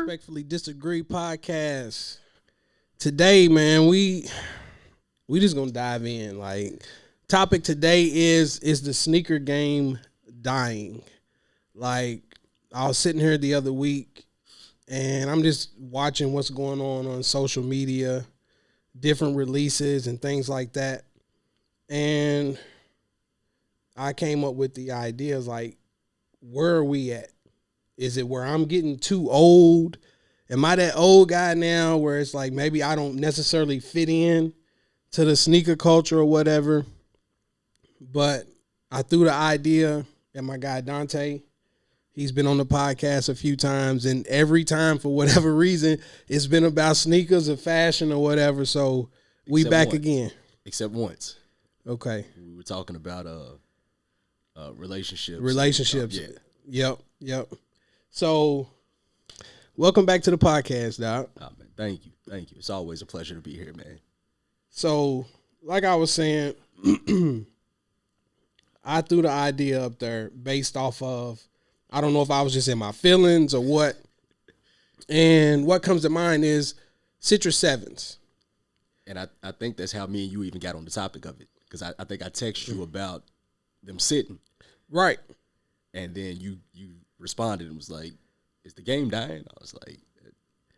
Respectfully Disagree podcast. Today, man, we just gonna dive in. Like, topic today is the sneaker game dying? Like, I was sitting here the other week and I'm just watching what's going on social media, different releases and things like that. And I came up with the ideas like, where are we at? Is it where I'm getting too old? Am I that old guy now where it's like maybe I don't necessarily fit in to the sneaker culture or whatever? But I threw the idea at my guy Donte. He's been on the podcast a few times, and every time, for whatever reason, it's been about sneakers or fashion or whatever. So we back again. Except once. Okay. We were talking about relationships. Relationships. Yeah. Yep. So, welcome back to the podcast, Doc. Oh, man, thank you. It's always a pleasure to be here, man. So, like I was saying, I threw the idea up there based off of, I don't know if I was just in my feelings or what. And what comes to mind is Citrus 7s. And I think that's how me and you even got on the topic of it. Because I think I texted you about them sitting. Right. And then you responded and was like, is the game dying? I was like,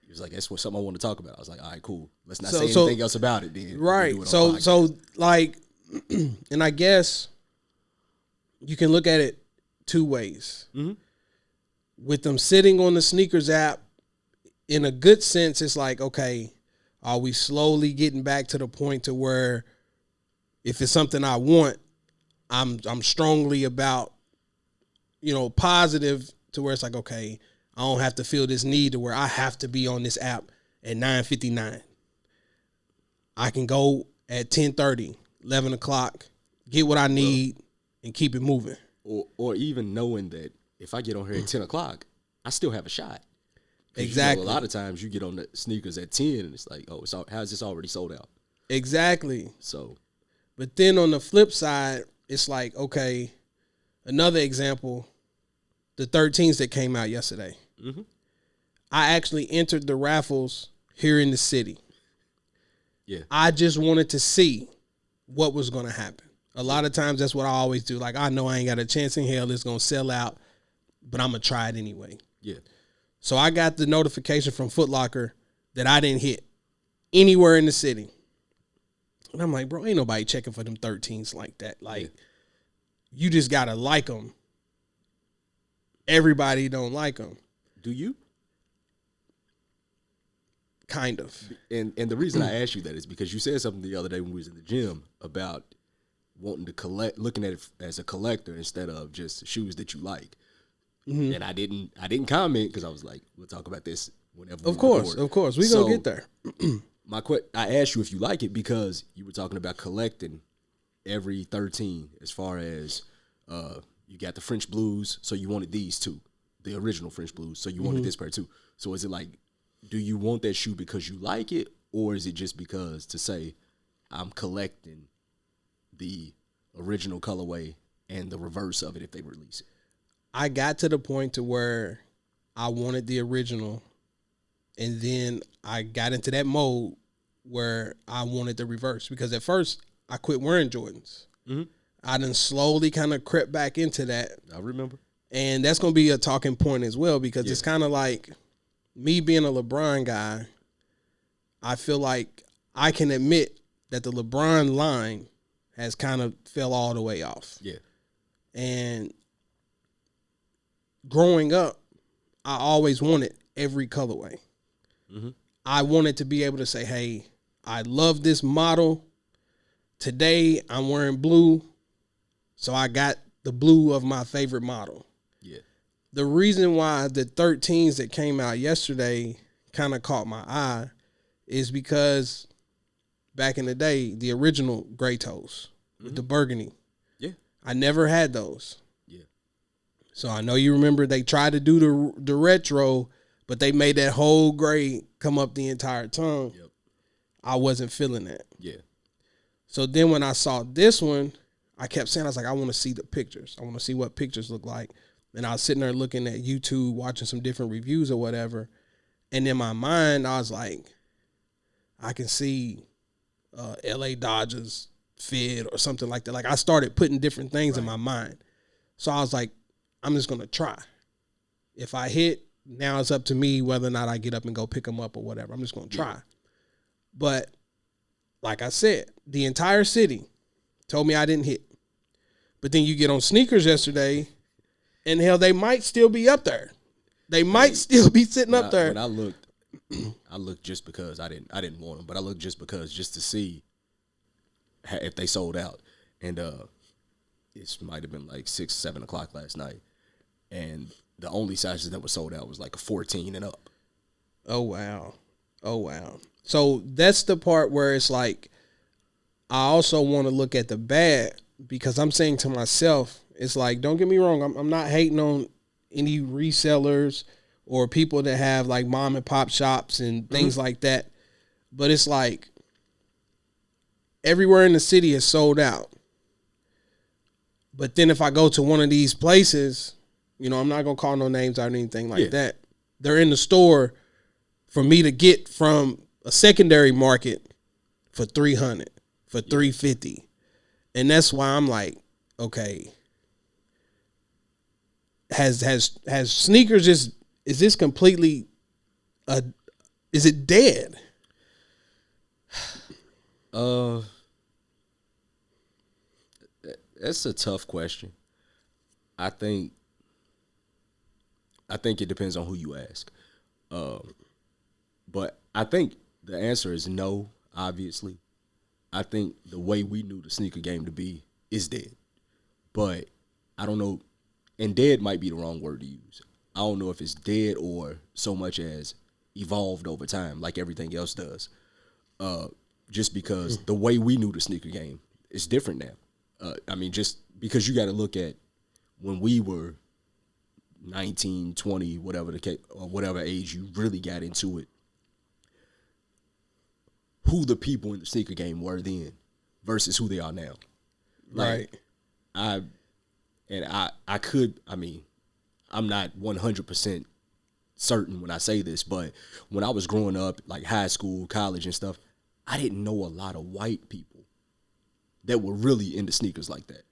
he was like, that's something I want to talk about. I was like, all right, cool. Let's not say anything else about it then. Right. So like, and I guess you can look at it two ways. Mm-hmm. With them sitting on the sneakers app, in a good sense, it's like, okay, are we slowly getting back to the point to where if it's something I want, I'm strongly about, positive to where it's like, okay, I don't have to feel this need to where I have to be on this app at 9:59. I can go at 10:30, 11 o'clock, get what I need, and keep it moving. Or even knowing that if I get on here at 10 o'clock, I still have a shot. Exactly. A lot of times you get on the sneakers at 10 and it's like, how's this already sold out? Exactly. So, but then on the flip side, it's like, okay, another example, the 13s that came out yesterday. Mm-hmm. I actually entered the raffles here in the city. Yeah. I just wanted to see what was going to happen. A lot of times that's what I always do. Like, I know I ain't got a chance in hell it's going to sell out, but I'm going to try it anyway. Yeah. So I got the notification from Foot Locker that I didn't hit anywhere in the city. And I'm like, bro, ain't nobody checking for them 13s like that. Like, you just got to like them. Everybody don't like them. Do you? Kind of. And the reason I asked you that is because you said something the other day when we was in the gym about wanting to collect, looking at it as a collector instead of just shoes that you like. Mm-hmm. And I didn't comment because I was like, we'll talk about this whenever. Of course, we're gonna get there. I asked you if you like it because you were talking about collecting every 13 as far as you got the French Blues, so you wanted these two, the original French Blues, so you wanted this pair too. So is it like, do you want that shoe because you like it, or is it just because to say I'm collecting the original colorway and the reverse of it if they release it? I got to the point to where I wanted the original, and then I got into that mode where I wanted the reverse because at first I quit wearing Jordans. Mm-hmm. I done slowly kind of crept back into that. I remember. And that's going to be a talking point as well because it's kind of like me being a LeBron guy, I feel like I can admit that the LeBron line has kind of fell all the way off. Yeah. And growing up, I always wanted every colorway. Mm-hmm. I wanted to be able to say, hey, I love this model. Today, I'm wearing blue, so I got the blue of my favorite model. Yeah. The reason why the 13s that came out yesterday kind of caught my eye is because back in the day, the original gray toes with the burgundy. Yeah. I never had those. Yeah. So I know you remember they tried to do the retro, but they made that whole gray come up the entire tongue. Yep. I wasn't feeling that. Yeah. So then when I saw this one, I kept saying, I was like, I want to see the pictures. I want to see what pictures look like. And I was sitting there looking at YouTube, watching some different reviews or whatever. And in my mind, I was like, I can see LA Dodgers fit or something like that. Like I started putting different things in my mind. So I was like, I'm just going to try. If I hit, now it's up to me whether or not I get up and go pick them up or whatever. I'm just going to try. But like I said, the entire city told me I didn't hit. But then you get on sneakers yesterday, and hell, they might still be up there. They might still be sitting up there. When I looked just because I didn't want them, but I looked just to see if they sold out. And it might have been like 6, 7 o'clock last night, and the only sizes that were sold out was like a 14 and up. Oh wow. So that's the part where it's like, I also want to look at the bad, because I'm saying to myself, it's like, don't get me wrong, I'm not hating on any resellers or people that have like mom and pop shops and things like that. But it's like everywhere in the city is sold out. But then if I go to one of these places, I'm not going to call no names or anything like that. They're in the store for me to get from a secondary market for $300, for $350. And that's why I'm like, okay, has sneakers is this completely is it dead? That's a tough question. I think it depends on who you ask. But I think the answer is no, obviously. I think the way we knew the sneaker game to be is dead. But I don't know, and dead might be the wrong word to use. I don't know if it's dead or so much as evolved over time like everything else does. Just because the way we knew the sneaker game is different now. Just because you got to look at when we were 19, 20, whatever the case, or whatever age you really got into it, who the people in the sneaker game were then versus who they are now. Right. I'm not 100% certain when I say this, but when I was growing up, like high school, college and stuff, I didn't know a lot of white people that were really into sneakers like that.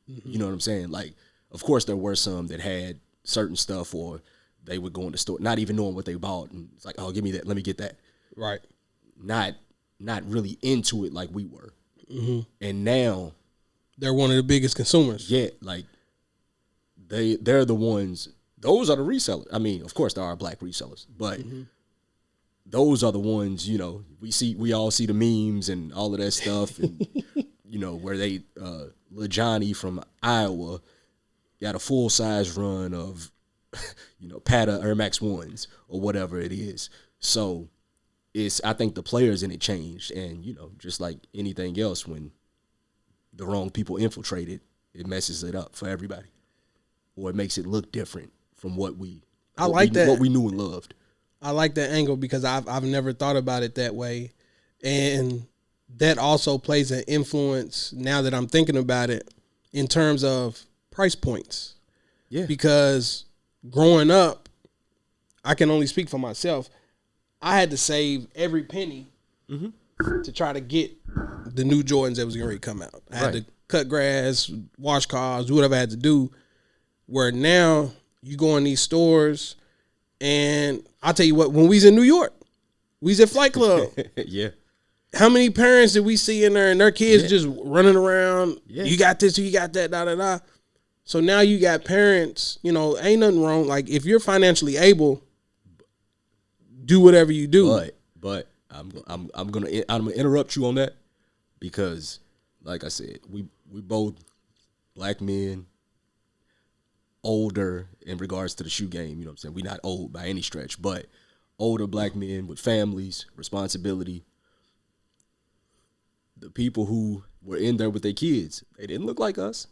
Mm-hmm. You know what I'm saying? Like, of course, there were some that had certain stuff, or they would go in the store not even knowing what they bought, and it's like, oh, give me that, let me get that. Right. Not really into it like we were. Mm-hmm. And now they're one of the biggest consumers. Yeah, like they're the ones. Those are the resellers. I mean, of course, there are black resellers, but those are the ones. We all see the memes and all of that stuff, and where they Lil Johnny from Iowa got a full size run of Pata Air Max 1s or whatever it is. So I think the players in it changed, and just like anything else, when the wrong people infiltrate it, it messes it up for everybody, or it makes it look different from what we knew and loved. I like that angle because I've never thought about it that way, and that also plays an influence now that I'm thinking about it in terms of price points. Yeah, because growing up, I can only speak for myself. I had to save every penny to try to get the new Jordans that was going to come out. I had to cut grass, wash cars, do whatever I had to do. Where now you go in these stores, and I'll tell you what, when we was in New York, we was at Flight Club. Yeah. How many parents did we see in there and their kids just running around? Yeah. You got this, you got that, da-da-da. So now you got parents, ain't nothing wrong. Like, if you're financially able, do whatever you do. But I'm gonna interrupt you on that, because, like I said, we both black men, older in regards to the shoe game. You know what I'm saying? We're not old by any stretch, but older black men with families, responsibility. The people who were in there with their kids, they didn't look like us.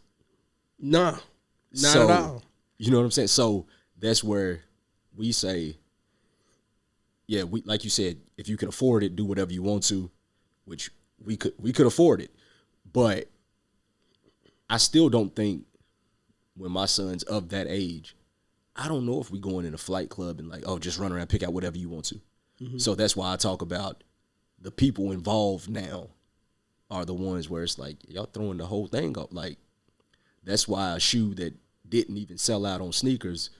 Nah, not at all. You know what I'm saying? So that's where we say, yeah, we, like you said, if you can afford it, do whatever you want to, which we could afford it. But I still don't think, when my son's of that age, I don't know if we going in a flight club and like, oh, just run around, pick out whatever you want to. So that's why I talk about the people involved now are the ones where it's like, y'all throwing the whole thing up. Like, that's why a shoe that didn't even sell out on sneakers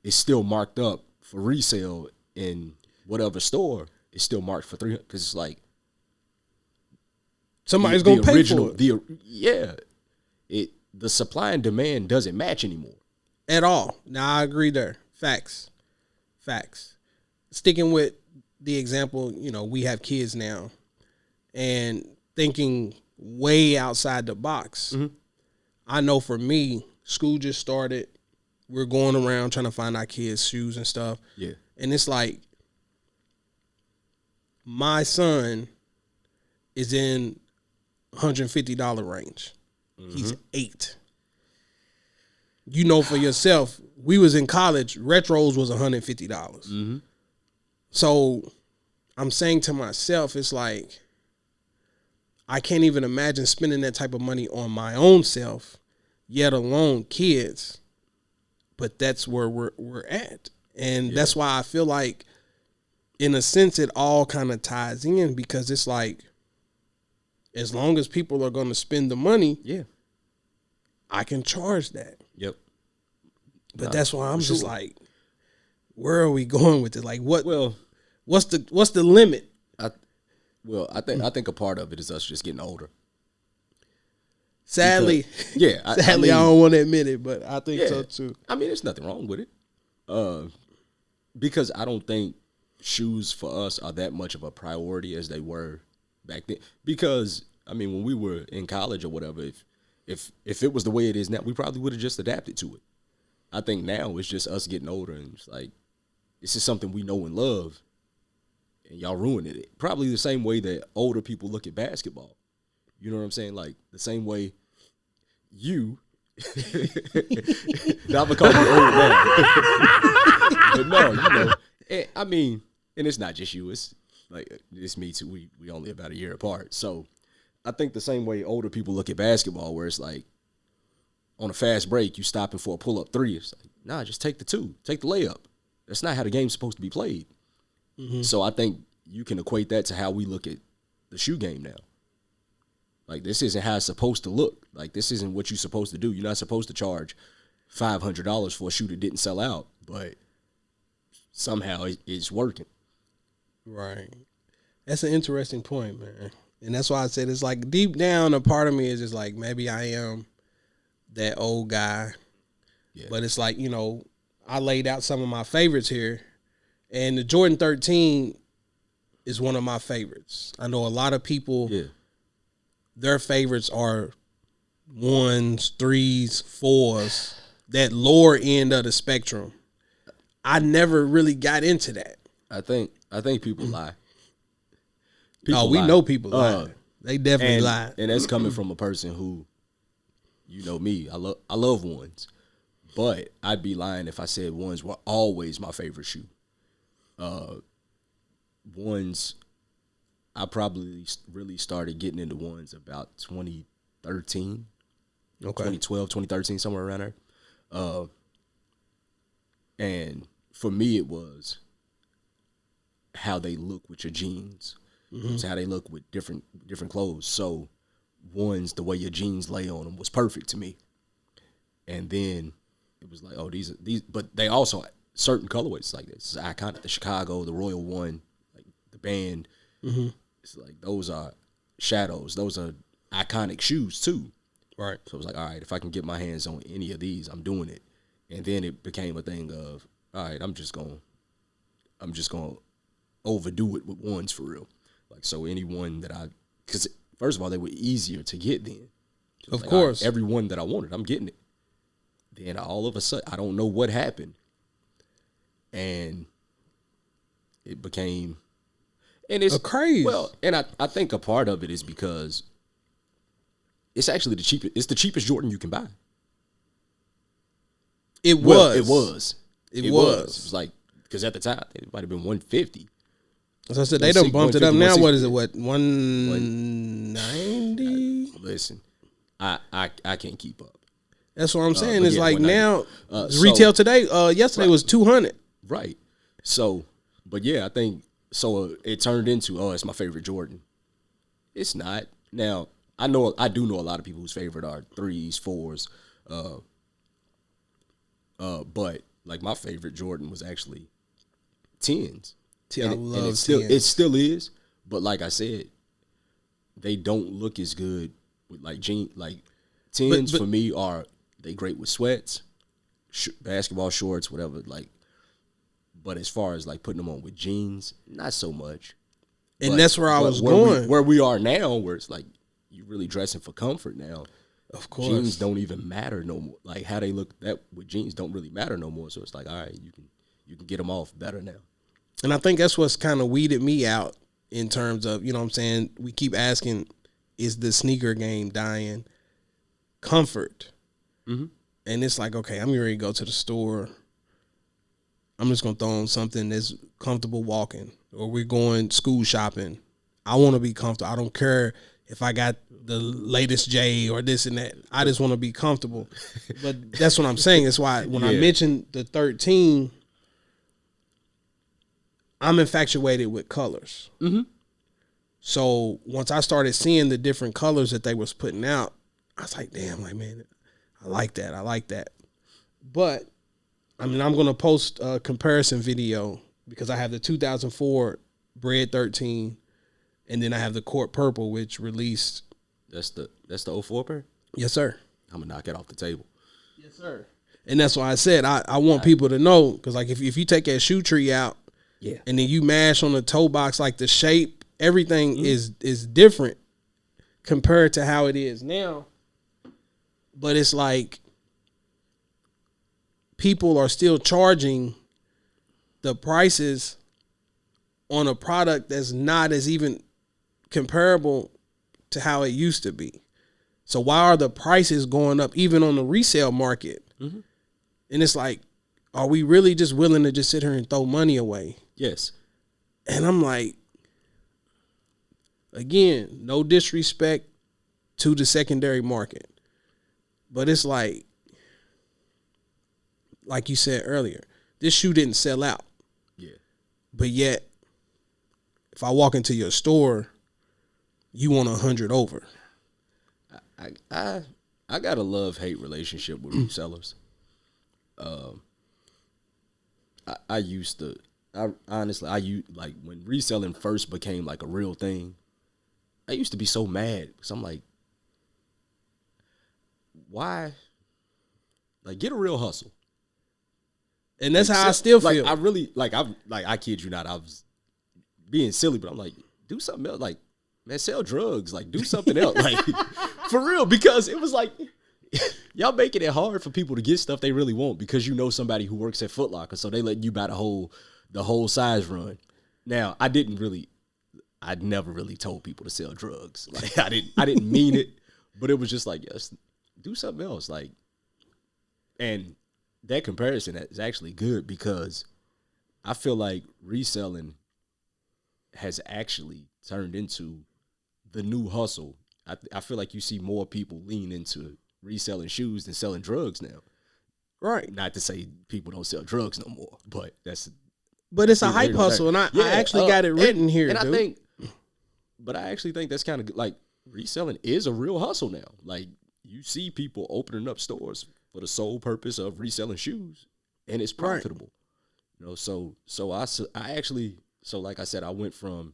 is still marked up for resale in whatever store. It's still marked for 300 because it's like somebody's gonna pay for it. The supply and demand doesn't match anymore at all. Now I agree there. Facts. Sticking with the example, we have kids now, and thinking way outside the box. I know for me, school just started. We're going around trying to find our kids shoes and stuff. Yeah. And it's like, my son is in $150 range. He's 8. You know for yourself, we was in college, retros was $150. So I'm saying to myself, it's like, I can't even imagine spending that type of money on my own self, yet alone kids. But that's where we're at. And that's why I feel like, in a sense, it all kind of ties in, because it's like, as long as people are going to spend the money, I can charge that. Yep. But that's why I'm just like, where are we going with it? Like, what? Well, what's the limit? I think a part of it is us just getting older. Sadly, because, I don't want to admit it, but I think so too. I mean, there's nothing wrong with it. Because I don't think shoes for us are that much of a priority as they were back then. Because I mean, when we were in college or whatever, if it was the way it is now, we probably would have just adapted to it. I think now it's just us getting older and it's like, this is something we know and love, and y'all ruining it. Probably the same way that older people look at basketball. You know what I'm saying? Like the same way you. Now I'm gonna call you old man. But no, I mean, and it's not just you. It's like it's me too. We only about a year apart. So I think the same way older people look at basketball, where it's like on a fast break, you stopping for a pull up 3. It's like, nah, just take the 2, take the layup. That's not how the game's supposed to be played. So I think you can equate that to how we look at the shoe game now. Like, this isn't how it's supposed to look. Like, this isn't what you're supposed to do. You're not supposed to charge $500 for a shoe that didn't sell out, but somehow it's working. Right. That's an interesting point, man. And that's why I said it's like deep down, a part of me is just like, maybe I am that old guy. Yeah. But it's like, I laid out some of my favorites here, and the Jordan 13 is one of my favorites. I know a lot of people, their favorites are 1s, 3s, 4s, that lower end of the spectrum. I never really got into that. I think people lie. We know people lie. They definitely lie. And that's coming from a person who, you know me, I love 1s. But I'd be lying if I said 1s were always my favorite shoe. 1s, I probably really started getting into 1s about 2013, 2012, 2013, somewhere around there. And for me, it was how they look with your jeans. It's how they look with different clothes. So 1s, the way your jeans lay on them was perfect to me. And then it was like, oh, these, but they also certain colorways like this. It's iconic. The Chicago, the Royal One, like the band. It's like those are shadows. Those are iconic shoes too. Right. So it was like, all right, if I can get my hands on any of these, I'm doing it. And then it became a thing of, all right, I'm just gonna overdo it with 1s for real. Like, so any one that because first of all, they were easier to get then. So of course. Every one that I wanted, I'm getting it. Then all of a sudden, I don't know what happened. And it became, and it's a craze. Well, and I think a part of it is because it's actually it's the cheapest Jordan you can buy. It was. It was. It was like, because at the time, it might have been $150. As I said, they done bumped it up now. What is it? What, $190? Listen, I can't keep up. That's what I'm saying. But It's yeah, like 190. now So- retail today. Yesterday was 200. Right. So, but yeah, I think so. It turned into, it's my favorite Jordan. It's not. Now, I do know a lot of people whose favorite are 3s, 4s. But like my favorite Jordan was actually 10s. I love it 10s. still is. But like I said, they don't look as good with like jeans. Like 10s for me they great with sweats, basketball shorts, whatever. Like, but as far as like putting them on with jeans, not so much. And that's where I was going. Where we are now, where it's like you really dressing for comfort now. Of course, jeans don't even matter no more. Like how they look that with jeans don't really matter no more. So it's like, all right, you can get them off better now. And I think that's what's kind of weeded me out in terms of, you know what I'm saying? We keep asking, is the sneaker game dying? Comfort. Mm-hmm. And it's like, okay, I'm ready to go to the store. I'm just going to throw on something that's comfortable walking. Or we're going school shopping. I want to be comfortable. I don't care if I got the latest J or this and that. I just want to be comfortable. But that's what I'm saying. That's why when I mentioned the 13, I'm infatuated with colors. Mm-hmm. So once I started seeing the different colors that they was putting out, I was like, damn, like, man, I like that. I like that. But, I mean, I'm going to post a comparison video because I have the 2004 Bread 13, and then I have the Court Purple, which released. That's the 04 pair? Yes, sir. I'm going to knock it off the table. Yes, sir. And that's why I said I want people to know, because, like, if you take that shoe tree out, and then you mash on the toe box, like the shape, everything is different compared to how it is now. But it's like people are still charging the prices on a product that's not as even comparable to how it used to be. So why are the prices going up even on the resale market? Mm-hmm. And it's like, are we really just willing to just sit here and throw money away? Yes. And I'm like, again, no disrespect to the secondary market. But it's like you said earlier, this shoe didn't sell out. Yeah. But yet, if I walk into your store, you want 100 over. I got a love-hate relationship with resellers. I used to, like when reselling first became like a real thing, I used to be so mad because I'm like, why? Like, get a real hustle. And that's how I still feel. I really, I kid you not, I was being silly, but I'm like, do something else. Like, man, sell drugs. Like, do something else. Like, for real, because it was like, y'all making it hard for people to get stuff they really want because you know somebody who works at Foot Locker, so they let you buy the whole size run. Now, I never really told people to sell drugs. Like, I didn't mean it, but it was just like, yes, do something else. Like, and that comparison is actually good because I feel like reselling has actually turned into the new hustle. I feel like you see more people lean into reselling shoes than selling drugs now. Right. Not to say people don't sell drugs no more, but it's a hype hustle, and I actually got it written here, and dude. I actually think that's kind of like reselling is a real hustle now. Like, you see people opening up stores for the sole purpose of reselling shoes, and it's profitable. Right. You know, so I actually, like I said, I went from,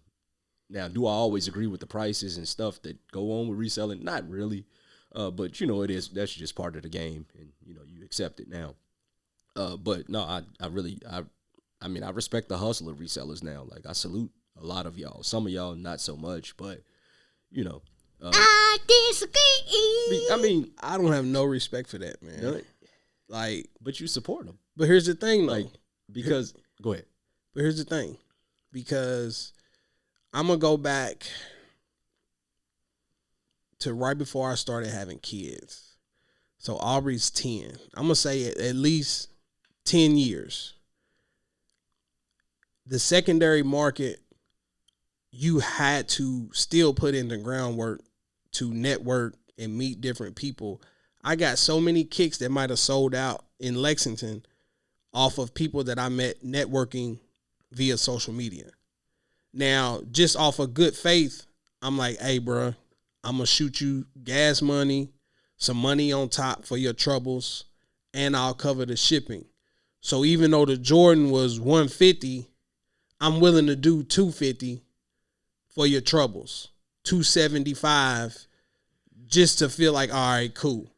now, do I always agree with the prices and stuff that go on with reselling? Not really. But you know, that's just part of the game, and you know, you accept it now. But no, I mean, I respect the hustle of resellers now. Like, I salute a lot of y'all. Some of y'all not so much, but you know. I disagree. I mean, I don't have no respect for that, man. No, like, but you support them. But here's the thing, though. Like, because go ahead. But here's the thing, because I'm gonna go back to right before I started having kids. So Aubrey's 10. I'm gonna say at least 10 years. The secondary market, you had to still put in the groundwork to network and meet different people I got so many kicks that might have sold out in Lexington off of people that I met networking via social media. Now, just off of good faith, I'm like, hey, bro, I'm going to shoot you gas money, some money on top for your troubles, and I'll cover the shipping. So even though the Jordan was $150, I'm willing to do $250 for your troubles, $275 just to feel like, all right, cool.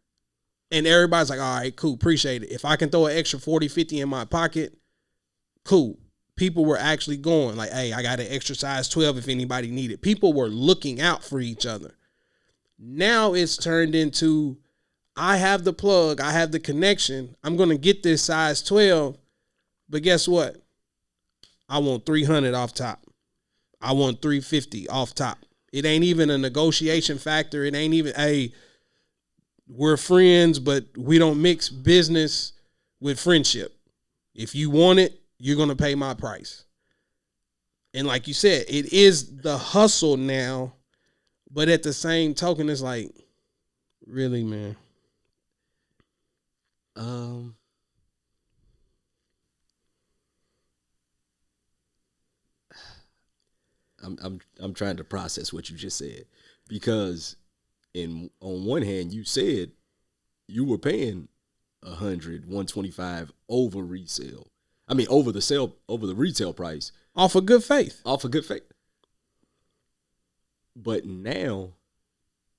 And everybody's like, all right, cool, appreciate it. If I can throw an extra 40, 50 in my pocket, cool. People were actually going like, hey, I got an extra size 12 if anybody needed. People were looking out for each other. Now it's turned into, I have the plug, I have the connection. I'm going to get this size 12, but guess what? I want 300 off top. I want 350 off top. It ain't even a negotiation factor. It ain't even, hey, we're friends, but we don't mix business with friendship. If you want it, you're going to pay my price. And like you said, it is the hustle now, but at the same token, it's like, really, man? I'm trying to process what you just said, because on one hand you said you were paying 125 over resale. I mean over the retail price. Off of good faith. But now,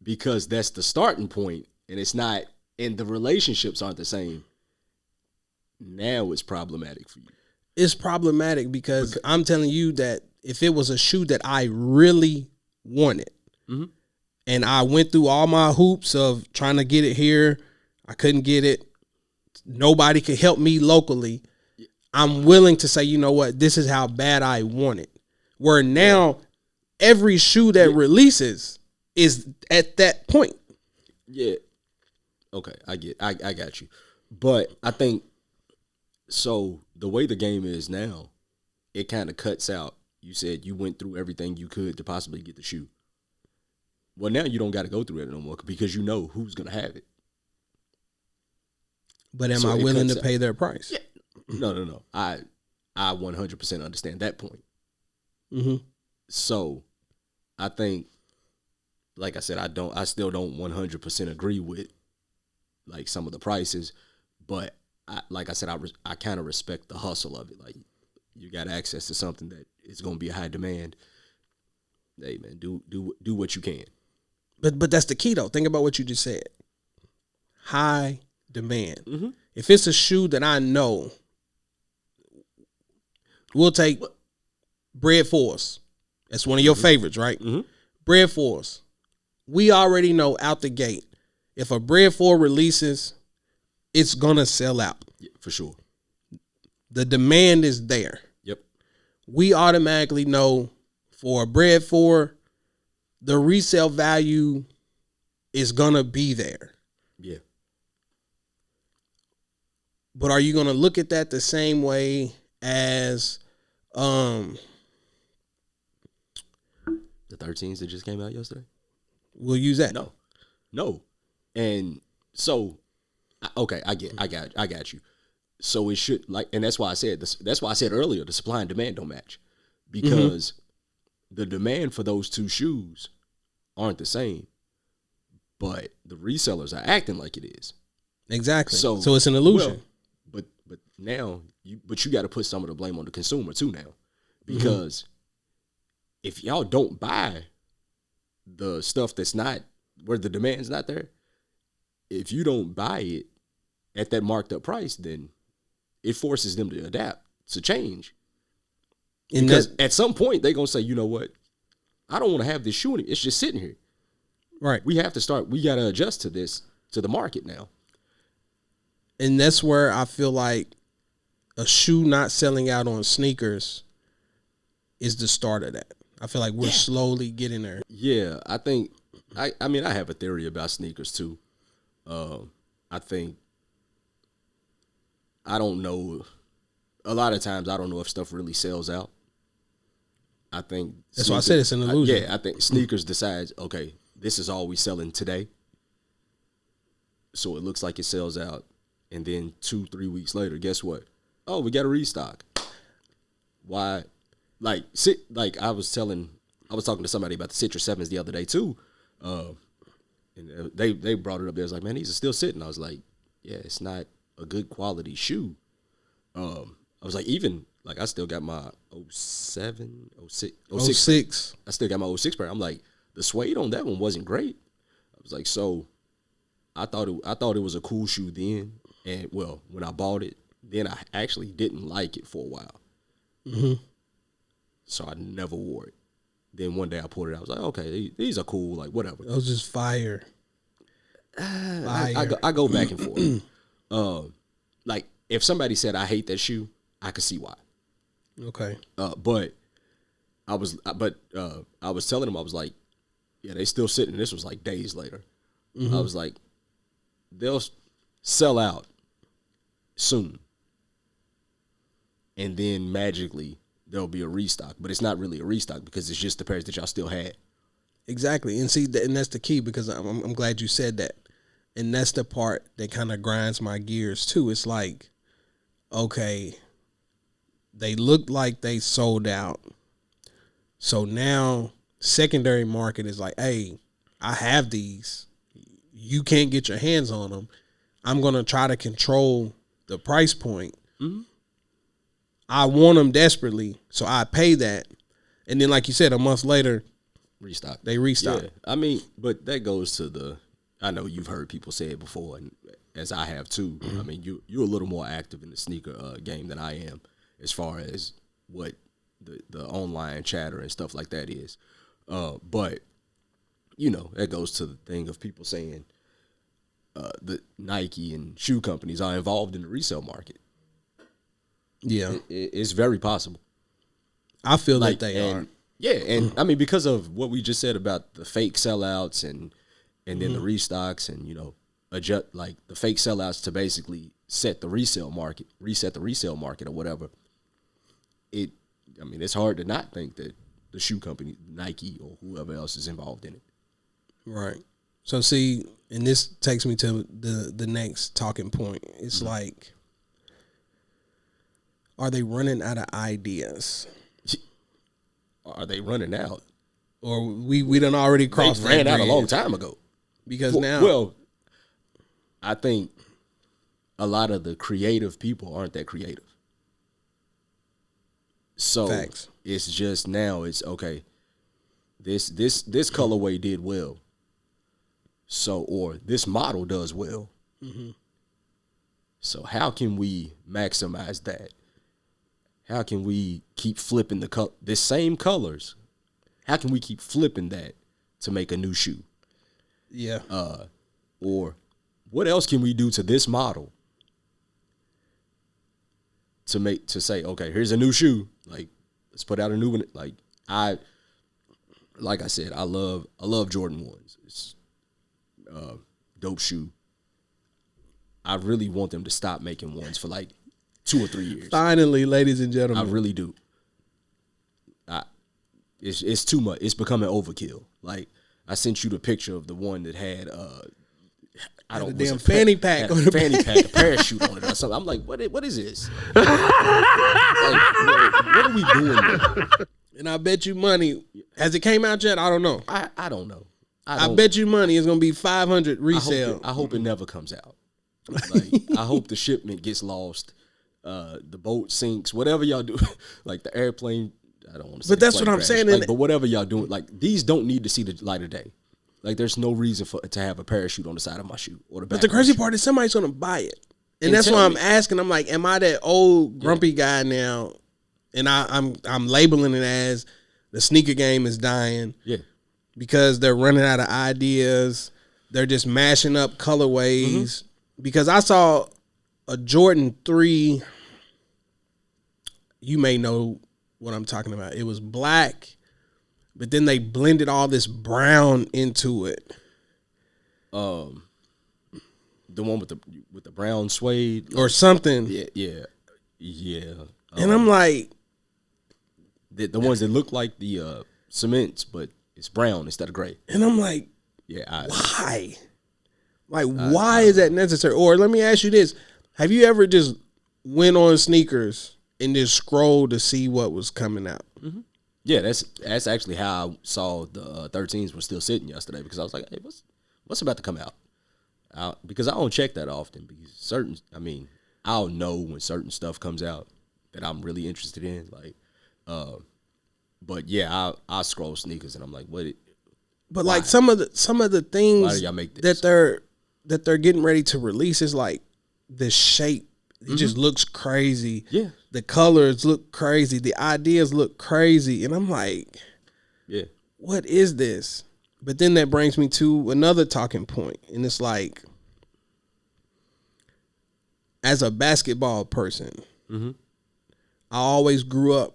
because that's the starting point and it's not, and the relationships aren't the same, now it's problematic for you. It's problematic because I'm telling you that if it was a shoe that I really wanted, and I went through all my hoops of trying to get it here, I couldn't get it, nobody could help me locally, I'm willing to say, you know what, this is how bad I want it. Where now every shoe that releases is at that point. Yeah. Okay, I got you. But I think, so the way the game is now, it kind of cuts out. You said you went through everything you could to possibly get the shoe. Well, now you don't got to go through it no more because you know who's going to have it. But am I willing to pay their price? Yeah. No. I 100% understand that point. So I think, like I said, I still don't 100% agree with like some of the prices, but like I said, I kind of respect the hustle of it. Like, you got access to something that is going to be a high demand. Hey man, do what you can. But that's the key though. Think about what you just said. High demand. If it's a shoe that I know, we'll take Bread Force. That's one of your favorites, right? Bread Force. We already know out the gate, if a Bread 4 releases, it's gonna sell out. Yeah, for sure. The demand is there. Yep. We automatically know for a Bread 4, the resale value is gonna be there. Yeah. But are you gonna look at that the same way as the 13s that just came out yesterday? We'll use that. No. And so, okay, I got you. So it should, like, and that's why I said earlier, the supply and demand don't match, because the demand for those two shoes aren't the same, but the resellers are acting like it is. Exactly. So it's an illusion. Well, but now you got to put some of the blame on the consumer too now, because if y'all don't buy the stuff that's not where the demand's not there, if you don't buy it at that marked up price, then it forces them to adapt, to change. Because at some point they're gonna say, you know what, I don't want to have this shoe anymore. It's just sitting here. Right. We got to adjust to this, to the market now. And that's where I feel like a shoe not selling out on sneakers is the start of that. I feel like we're slowly getting there. Yeah, I think, I mean, I have a theory about sneakers too. I think, I don't know, a lot of times I don't know if stuff really sells out. I think that's why I said it's an illusion. I think sneakers decides, okay, this is all we selling today. So it looks like it sells out, and then 2-3 weeks later, guess what? Oh, we got a restock. Why? Like I was talking to somebody about the Citrus 7s the other day too, and they brought it up. They was like, man, these are still sitting. I was like, yeah, it's not a good quality shoe. I was like, even like I still got my 07, 06. I still got my 06 pair. I'm like, the suede on that one wasn't great. I was like, so I thought it was a cool shoe then, and well, when I bought it, then I actually didn't like it for a while. Mm-hmm. So I never wore it. Then one day I pulled it out. I was like, okay, these are cool, like whatever. That was just fire. I go back and forth. Like if somebody said I hate that shoe, I could see why. Okay. But I was telling them, I was like, yeah, they still sitting. This was like days later. Mm-hmm. I was like, they'll sell out soon, and then magically there'll be a restock. But it's not really a restock because it's just the pairs that y'all still had. Exactly, and see, and that's the key, because I'm glad you said that, and that's the part that kind of grinds my gears too. It's like, okay, they look like they sold out, so now secondary market is like, hey, I have these, you can't get your hands on them. I'm gonna try to control the price point. Mm-hmm. I want them desperately, so I pay that, and then like you said, a month later. Restock. They restock. Yeah. I mean, but that goes to I know you've heard people say it before, and as I have too. Mm-hmm. I mean, you're a little more active in the sneaker game than I am, as far as what the online chatter and stuff like that is. But that goes to the thing of people saying the Nike and shoe companies are involved in the resale market. Yeah, it's very possible. I feel like they are. Yeah, and I mean, because of what we just said about the fake sellouts and then the restocks, and adjust like the fake sellouts to basically reset the resale market or whatever. It's hard to not think that the shoe company, Nike or whoever else, is involved in it. Right. So see, and this takes me to the next talking point. It's like, are they running out of ideas? Are they running out? Or we done already crossed that ran bridge? out a long time ago. Because now, I think a lot of the creative people aren't that creative. So facts. It's just now it's okay. This colorway did well. So, or this model does well. Mm-hmm. So how can we maximize that? How can we keep flipping the same colors? How can we keep flipping that to make a new shoe? Yeah. Or what else can we do to this model to say, okay, here's a new shoe. Like, let's put out a new one. Like I said, I love Jordan 1s. It's dope shoe. I really want them to stop making ones for like 2 or 3 years. Finally, ladies and gentlemen. I really do. It's too much. It's becoming overkill. Like, I sent you the picture of the one that had a damn fanny pack on a fanny pack, a parachute on it or something. I'm like, what is this? Like, what are we doing there? And I bet you money. Has it came out yet? I don't know. I don't know. I bet you money it's gonna be 500 resale. I hope it never comes out. Like, I hope the shipment gets lost. The boat sinks, whatever y'all do, like the airplane. I don't want to say. But that's what I'm saying. Like, but whatever y'all doing, like these don't need to see the light of day. Like, there's no reason to have a parachute on the side of my shoe or the back. But the crazy part is somebody's gonna buy it, and that's why I'm asking. I'm like, am I that old grumpy guy now? And I'm labeling it as the sneaker game is dying. Yeah, because they're running out of ideas. They're just mashing up colorways. Mm-hmm. Because I saw a Jordan 3. You may know what I'm talking about. It was black, but then they blended all this brown into it. The one with the brown suede or something. Yeah. And I'm like, the ones that look like the cements, but it's brown instead of gray. And I'm like, yeah, why? Like, why is that necessary? Or let me ask you this: have you ever just went on sneakers and just scrolled to see what was coming out? Mm-hmm. Yeah, that's actually how I saw the 13s were still sitting yesterday, because I was like, hey, what's about to come out? Because I don't check that often, because I'll know when certain stuff comes out that I'm really interested in. Like, but yeah, I scroll sneakers and I'm like, what? But why? Like some of the things why do y'all make this? that they're getting ready to release is like the shape. It just looks crazy. Yeah. The colors look crazy. The ideas look crazy. And I'm like, yeah, what is this? But then that brings me to another talking point. And it's like, as a basketball person, I always grew up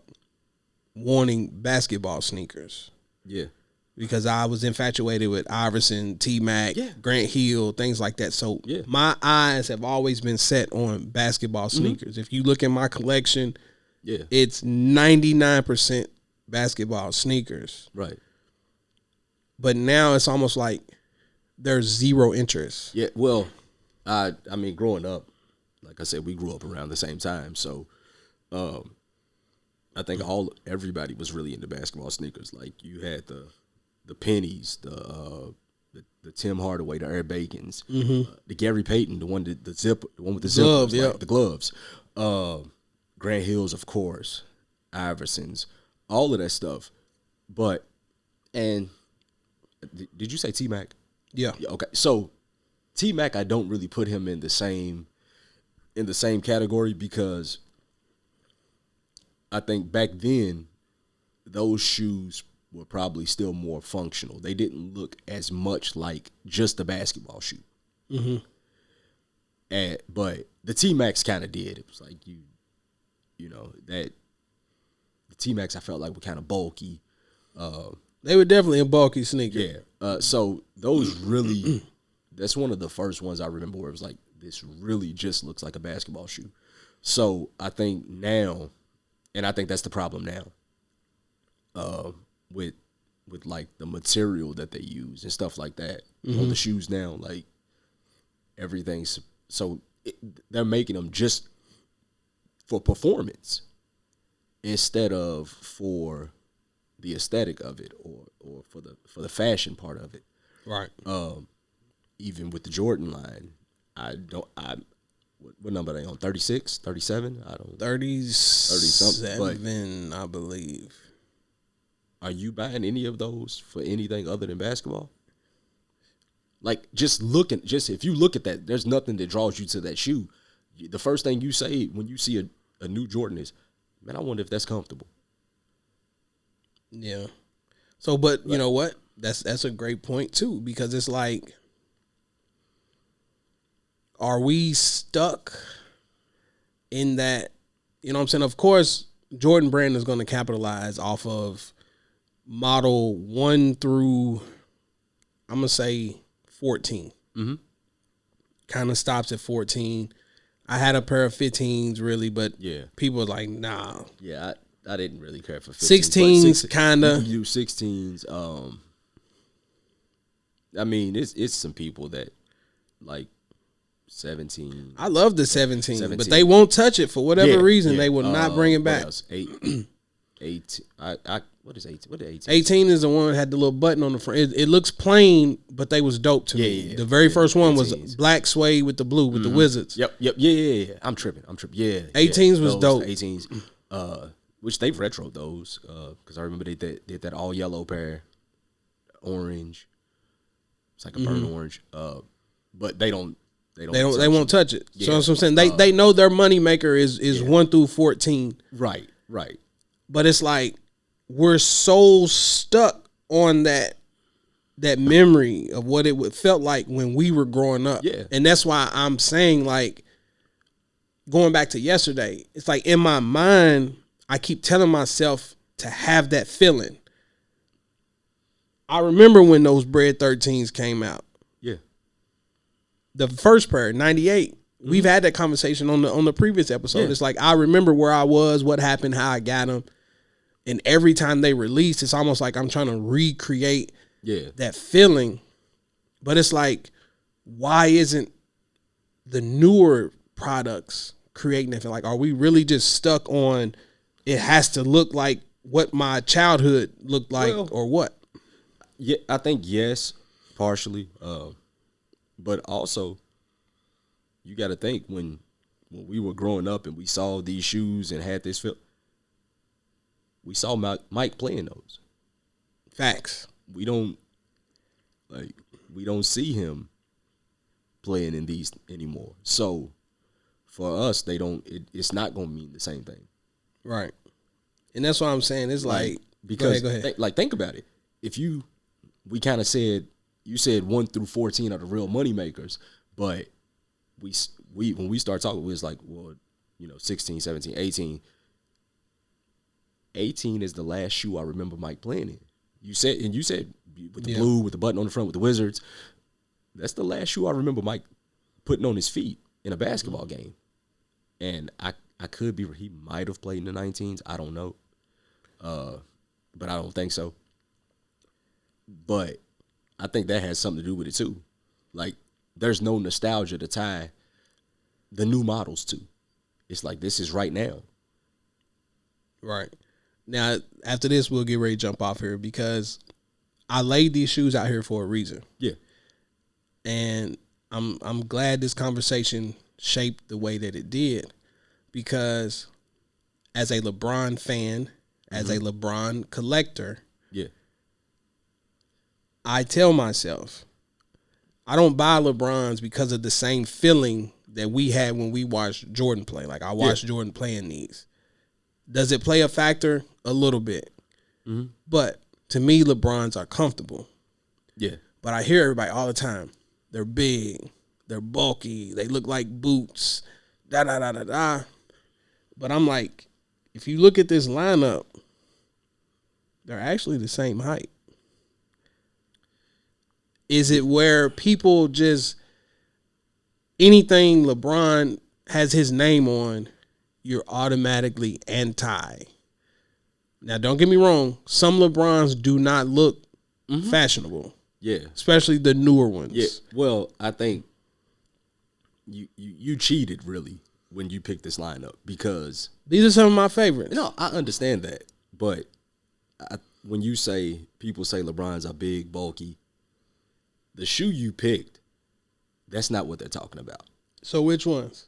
wanting basketball sneakers. Yeah. Because I was infatuated with Iverson, T-Mac, Grant Hill, things like that. So my eyes have always been set on basketball sneakers. If you look at my collection, it's 99% basketball sneakers. Right. But now it's almost like there's zero interest. Yeah, well, I mean, growing up, like I said, we grew up around the same time. So I think everybody was really into basketball sneakers. Like, you had the pennies, the Tim Hardaway, the Air Bacons, the Gary Payton, the one with the zippers, like the gloves, Grant Hills, of course, Iversons, all of that stuff. But did you say T-Mac? Yeah. Okay. So T-Mac, I don't really put him in the same category, because I think back then those shoes were probably still more functional. They didn't look as much like just a basketball shoe. But the T-Max kind of did. It was like that the T-Max I felt like were kind of bulky. They were definitely a bulky sneaker. Yeah. So those really, that's one of the first ones I remember where it was like, this really just looks like a basketball shoe. So I think now, and I think that's the problem now, with like the material that they use and stuff like that on the shoes now, like everything's they're making them just for performance instead of for the aesthetic of it or for the fashion part of it. Right. Even with the Jordan line, what number are they on? 36, 37? I don't 37, I believe. Are you buying any of those for anything other than basketball? Like, if you look at that, there's nothing that draws you to that shoe. The first thing you say when you see a new Jordan is, man, I wonder if that's comfortable. Yeah. So, but you know what? That's a great point too, because it's like, are we stuck in that? You know what I'm saying? Of course, Jordan Brand is going to capitalize off of model 1 through, I'm going to say 14. Kind of stops at 14. I had a pair of 15s really, but people were like, nah. Yeah, I didn't really care for 15s. 16s, kind of. You do 16s. I mean, it's some people that like 17. I love the 17, but they won't touch it for whatever reason. They will not bring it back. 18. What is 18? What is 18? 18 is the one that had the little button on the front. It looks plain, but they was dope to me. The very first one 18s. Was black suede with the blue with the Wizards. Yep. Yeah. I'm tripping. Yeah. 18s was dope. 18s. Which they've retro those, because I remember they did that all yellow pair, orange. It's like a burnt orange. But they won't touch it. So that's what I'm saying. They know their money maker is 1 through 14. Right. But it's like, we're so stuck on that memory of what it felt like when we were growing up. Yeah. And that's why I'm saying, like, going back to yesterday, it's like in my mind, I keep telling myself to have that feeling. I remember when those Bread 13s came out. Yeah. The first pair, 98. We've had that conversation on the previous episode. It's like, I remember where I was, what happened, how I got them. And every time they release, it's almost like I'm trying to recreate that feeling. But it's like, why isn't the newer products creating it? Like, are we really just stuck on it has to look like what my childhood looked like, or what? Yeah, I think yes, partially. But also, you got to think when we were growing up and we saw these shoes and had this feel, we saw Mike playing those. Facts. We don't see him playing in these anymore. So for us, it's not gonna mean the same thing. Right. And that's what I'm saying. It's like because go ahead. Think about it. We kind of said, you said 1 through 14 are the real money makers, but we when we start talking, it was like, well, 16, 17, 18. 18 is the last shoe I remember Mike playing in. You said with the blue, with the button on the front, with the Wizards. That's the last shoe I remember Mike putting on his feet in a basketball game. And I could be, he might have played in the 19s. I don't know. But I don't think so. But I think that has something to do with it too. Like, there's no nostalgia to tie the new models to. It's like, this is right now. Right. Now, after this, we'll get ready to jump off here because I laid these shoes out here for a reason. Yeah. And I'm glad this conversation shaped the way that it did, because as a LeBron fan, as a LeBron collector, yeah, I tell myself, I don't buy LeBrons because of the same feeling that we had when we watched Jordan play. Like, I watched Jordan playing these. Does it play a factor? A little bit. Mm-hmm. But to me, LeBrons are comfortable. Yeah. But I hear everybody all the time, they're big, they're bulky, they look like boots, da-da-da-da-da. But I'm like, if you look at this lineup, they're actually the same height. Is it where people just, anything LeBron has his name on, you're automatically anti? Now, don't get me wrong. Some LeBrons do not look fashionable. Yeah. Especially the newer ones. Yeah. Well, I think you cheated, really, when you picked this lineup, because these are some of my favorites. No, I understand that. But when people say LeBrons are big, bulky, the shoe you picked, that's not what they're talking about. So which ones?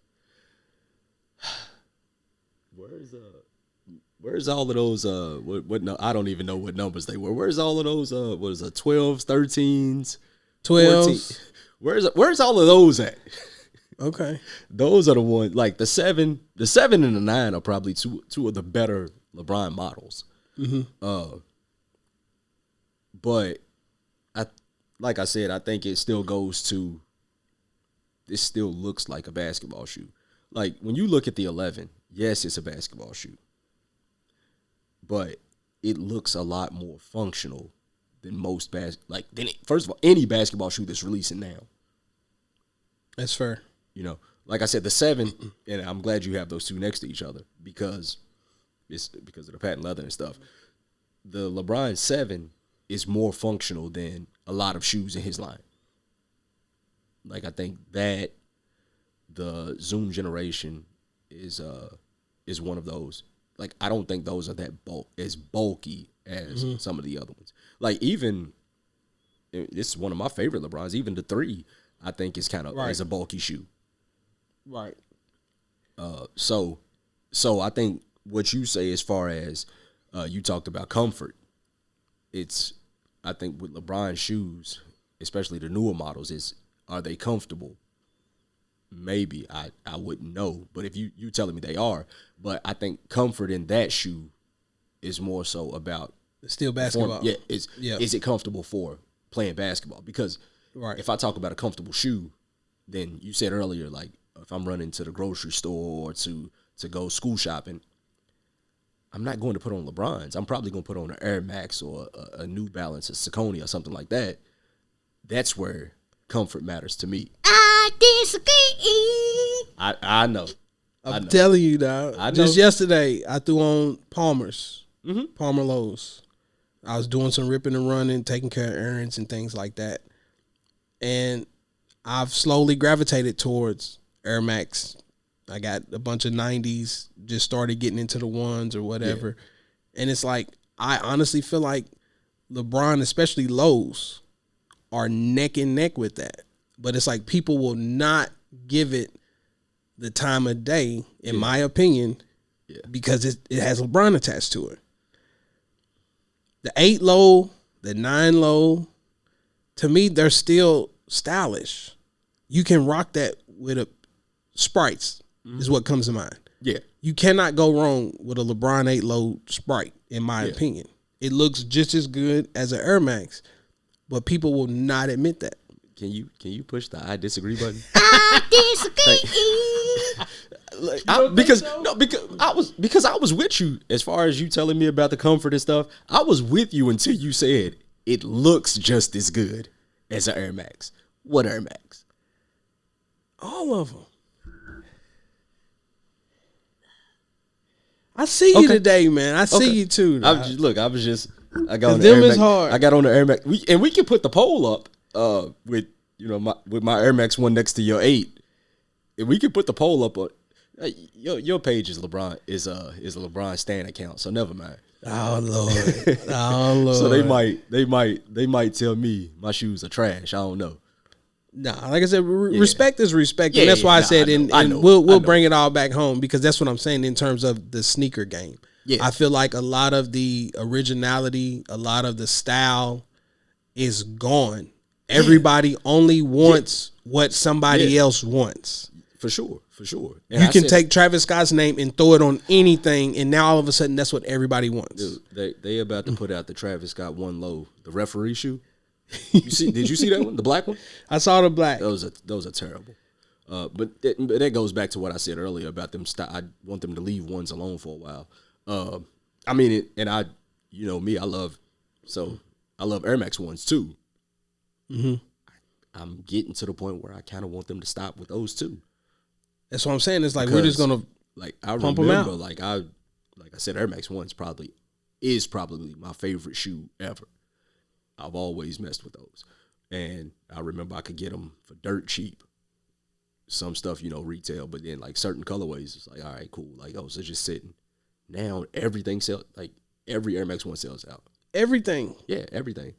Where's all of those I don't even know what numbers they were. Where's all of those 12s, 13s, 12s? Where's all of those at? Okay. Those are the ones, like the 7 and the 9 are probably two of the better LeBron models. Mm-hmm. But like I said, I think it still goes to, this still looks like a basketball shoe. Like, when you look at the 11, yes, it's a basketball shoe, but it looks a lot more functional than most first of all, any basketball shoe that's releasing now. That's fair. Like I said, the 7, and I'm glad you have those two next to each other because of the patent leather and stuff. The LeBron 7 is more functional than a lot of shoes in his line. Like, I think that the Zoom generation is one of those. Like, I don't think those are as bulky as some of the other ones. Like, even, this is one of my favorite LeBrons, even the 3, I think is kind of is a bulky shoe. Right. So I think what you say as far as you talked about comfort, I think with LeBron shoes, especially the newer models, are they comfortable? Maybe. I wouldn't know. But if you telling me they are, but I think comfort in that shoe is more so about still basketball. Is it comfortable for playing basketball? Because if I talk about a comfortable shoe, then you said earlier, like, if I'm running to the grocery store or to go school shopping, I'm not going to put on LeBrons. I'm probably going to put on an Air Max or a New Balance, a Saucony or something like that. That's where comfort matters to me. I disagree. I know. I'm telling you, dog. Just yesterday, I threw on Palmer's, Palmer Lowe's. I was doing some ripping and running, taking care of errands and things like that. And I've slowly gravitated towards Air Max. I got a bunch of 90s, just started getting into the ones or whatever. And it's like, I honestly feel like LeBron, especially lows, are neck and neck with that. But it's like people will not give it the time of day, in my opinion, because it has LeBron attached to it. The 8 low, the 9 low, to me, they're still stylish. You can rock that with a Sprites, is what comes to mind. Yeah. You cannot go wrong with a LeBron 8 low Sprite, in my opinion. It looks just as good as an Air Max, but people will not admit that. Can you push the I disagree button? I disagree. Because I was with you as far as you telling me about the comfort and stuff. I was with you until you said it looks just as good as an Air Max. What Air Max? All of them. I see you today, man. I see you too. I got on the them Air is Max. hard. I got on the Air Max. We can put the poll up with my Air Max one next to your 8. If we can put the poll up on your page is LeBron is a LeBron Stan account, so never mind. Oh Lord. Oh Lord. So they might tell me my shoes are trash. I don't know. Nah, like I said, respect is respect, and that's why I said, I know. we'll bring it all back home, because that's what I'm saying in terms of the sneaker game. Yeah. I feel like a lot of the originality, a lot of the style is gone. Everybody only wants what somebody else wants. For sure. And You can take Travis Scott's name and throw it on anything, and now all of a sudden that's what everybody wants. Dude, they about to put out the Travis Scott one low, the referee shoe. Did you see that one, the black one? I saw the black. Those are terrible. But that goes back to what I said earlier about them. I want them to leave ones alone for a while. I mean, me, I love Air Max ones too. Mm-hmm. I'm getting to the point where I kind of want them to stop with those too. That's what I'm saying. It's like we're just gonna pump them out. Like I said, Air Max ones is probably my favorite shoe ever. I've always messed with those, and I remember I could get them for dirt cheap. Some stuff, retail, but then like certain colorways, it's like, all right, cool. Like, so it's just sitting. Now everything sells. Like every Air Max one sells out. Everything. Yeah, everything.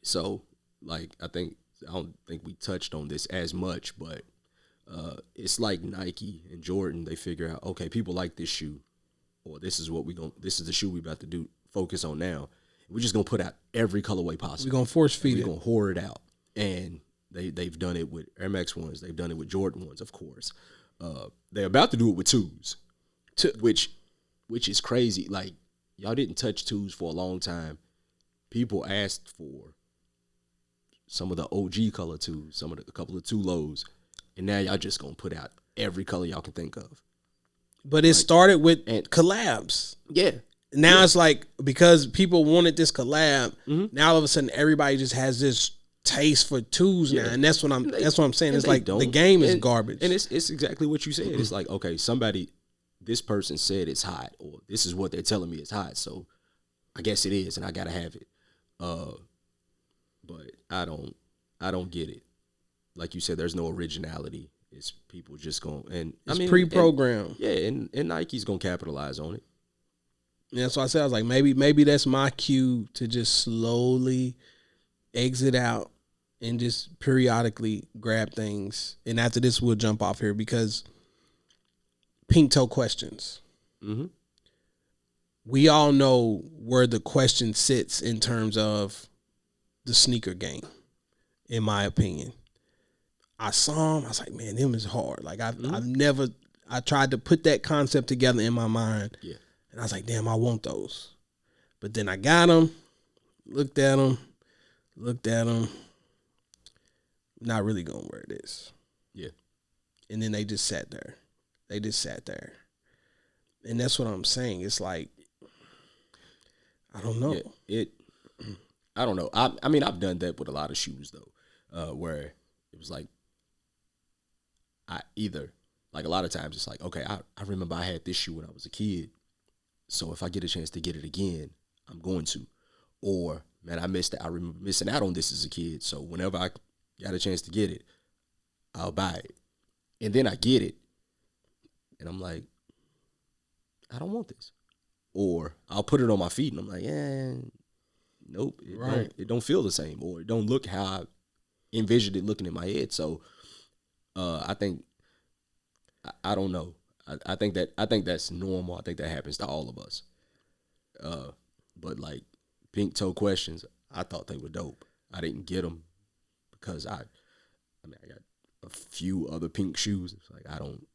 So like I don't think we touched on this as much, but it's like Nike and Jordan. They figure out, okay, people like this shoe, or this is the shoe we about to focus on now. We're just gonna put out every colorway possible. We're gonna force feed it. We're gonna whore it out, and they've done it with Air Max ones. They've done it with Jordan ones, of course. They're about to do it with twos, which is crazy. Like y'all didn't touch twos for a long time. People asked for some of the OG color twos, a couple of 2 lows, and now y'all just gonna put out every color y'all can think of. But it started with collabs. Yeah. Now it's like, because people wanted this collab, now all of a sudden everybody just has this taste for twos now, and that's what I'm saying. It's like the game is garbage, and it's exactly what you said. It's like, okay, this person said it's hot, or this is what they're telling me it's hot, so I guess it is, and I gotta have it. But I don't get it. Like you said, there's no originality. It's people just going and pre-programmed. And Nike's gonna capitalize on it. Yeah, so I said, I was like, maybe that's my cue to just slowly exit out and just periodically grab things. And after this, we'll jump off here, because pink toe questions. Mm-hmm. We all know where the question sits in terms of the sneaker game, in my opinion. I saw them. I was like, man, them is hard. Like I tried to put that concept together in my mind. Yeah. And I was like, damn, I want those. But then I got them, looked at them. Not really going to wear this. Yeah. And then they just sat there. And that's what I'm saying. It's like, I don't know. Yeah, I don't know. I mean, I've done that with a lot of shoes, though, where it was like, a lot of times it's like, okay, I remember I had this shoe when I was a kid. So if I get a chance to get it again, I'm going to. Or, man, I remember missing out on this as a kid. So whenever I, got a chance to get it, I'll buy it. And then I get it, and I'm like, I don't want this. Or I'll put it on my feet, and I'm like, nope, it don't feel the same, or it don't look how I envisioned it looking in my head. So I think I don't know. I think that's normal. I think that happens to all of us. But like pink toe questions, I thought they were dope. I didn't get them because I got a few other pink shoes. It's like I don't.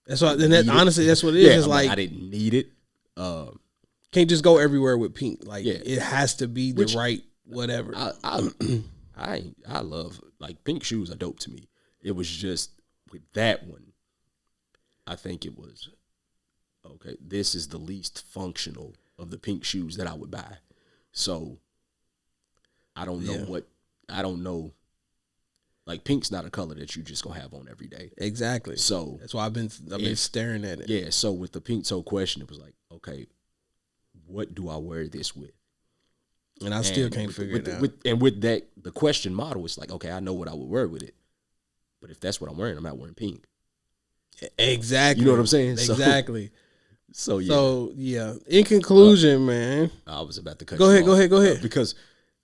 That's what. And that, honestly, that's what it is. It's like I didn't need it. Can't just go everywhere with pink. Like it has to be the right whatever. I love, like, pink shoes are dope to me. It was just with that one, I think it was okay. This is the least functional of the pink shoes that I would buy. So I don't know. Like, pink's not a color that you just gonna have on every day. Exactly. So that's why I've been staring at it. Yeah. So with the pink toe question, it was like, okay, what do I wear this with? And I still can't figure it out. With that, the question model, it's like, okay, I know what I would wear with it, but if that's what I'm wearing, I'm not wearing pink. Exactly. You know what I'm saying? Exactly. So yeah. In conclusion, man, I was about to cut. Go ahead. Because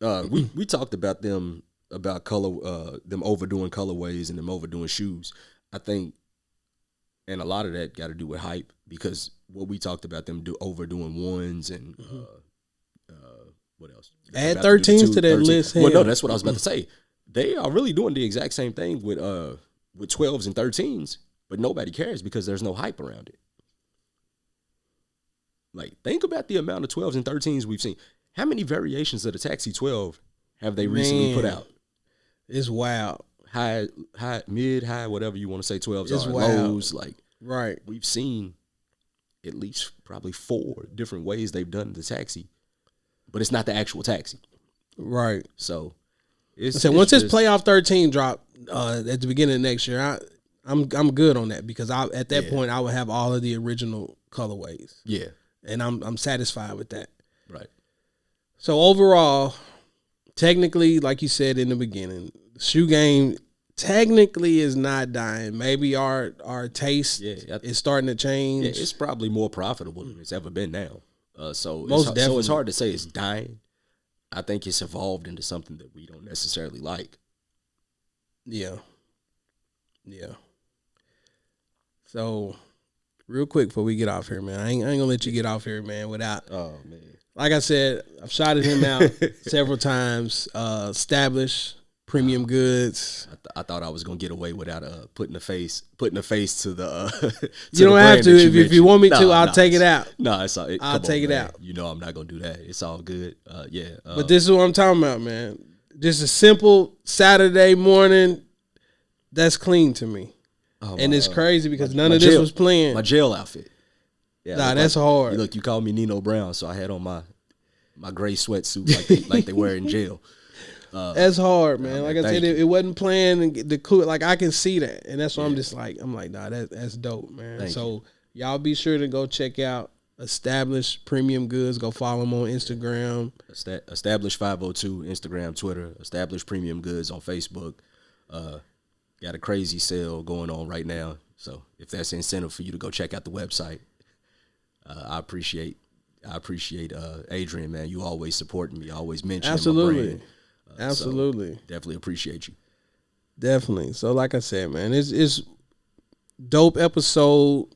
we talked about them color, them overdoing colorways and them overdoing shoes. I think, and a lot of that got to do with hype, because what we talked about them overdoing ones and what else? Add 13s to that list. Well, no, that's what I was about to say. They are really doing the exact same thing with 12s and 13s, but nobody cares because there's no hype around it. Like, think about the amount of 12s and 13s we've seen. How many variations of the Taxi 12 have they recently put out? It's wild. High, mid, high, whatever you want to say 12s it's are. Wild. Lows, like, right. We've seen at least probably 4 different ways they've done the Taxi, but it's not the actual Taxi. Right. So, once this playoff 13 drop at the beginning of next year, I'm good on that, because at that point I would have all of the original colorways. Yeah. And I'm satisfied with that. Right. So overall, technically, like you said in the beginning, the shoe game technically is not dying. Maybe our taste is starting to change. Yeah, it's probably more profitable than it's ever been now. So it's hard to say it's dying. I think it's evolved into something that we don't necessarily like. Yeah. Yeah. So, real quick before we get off here, man, I ain't gonna let you get off here, man, without. Oh man. Like I said, I've shouted him out several times. Established premium goods. I thought I was gonna get away without putting a face to the. To you don't have to. If you want me to, I'll take it out. No, it's all. I'll take it out. You know I'm not gonna do that. It's all good. Yeah. But this is what I'm talking about, man. Just a simple Saturday morning. That's clean to me. And it's crazy because none of this was playing. My jail outfit. Yeah, nah, that's hard. Look, you called me Nino Brown, so I had on my gray sweatsuit like they wear in jail. That's hard, man. Like I said, it wasn't playing, and the cool. Like, I can see that, and that's why I'm like, nah, that's dope, man. So y'all be sure to go check out Established Premium Goods. Go follow them on Instagram. Established 502 Instagram, Twitter. Established Premium Goods on Facebook. Got a crazy sale going on right now, so if that's an incentive for you to go check out the website, I appreciate Adrian, man. You always supporting me, always mentioning my brand. Absolutely. So definitely appreciate you. Definitely. So like I said, man, it's dope episode.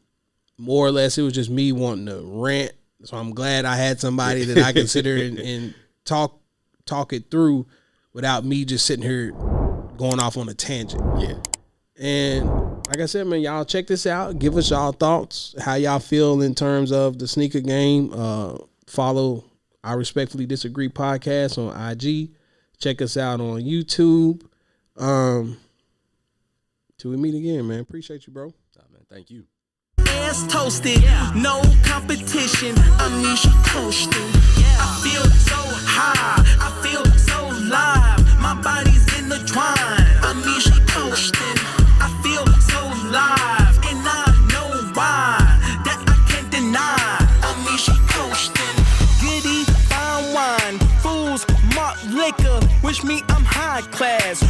More or less, it was just me wanting to rant. So I'm glad I had somebody that I could sit here and talk it through without me just sitting here going off on a tangent. Yeah. And like I said, man, y'all check this out. Give us y'all thoughts, how y'all feel in terms of the sneaker game. Follow I Respectfully Disagree podcast on IG. Check us out on YouTube. Till we meet again, man. Appreciate you, bro. Man, thank you. Ass toasted, no competition. Amnesia coasting. I feel so high, I feel so live. My body's intertwined. Amnesia coasting. I feel so live, and I know why. That I can't deny. Amnesia coasting. Goody, fine wine, fools, malt liquor. Wish me I'm high class.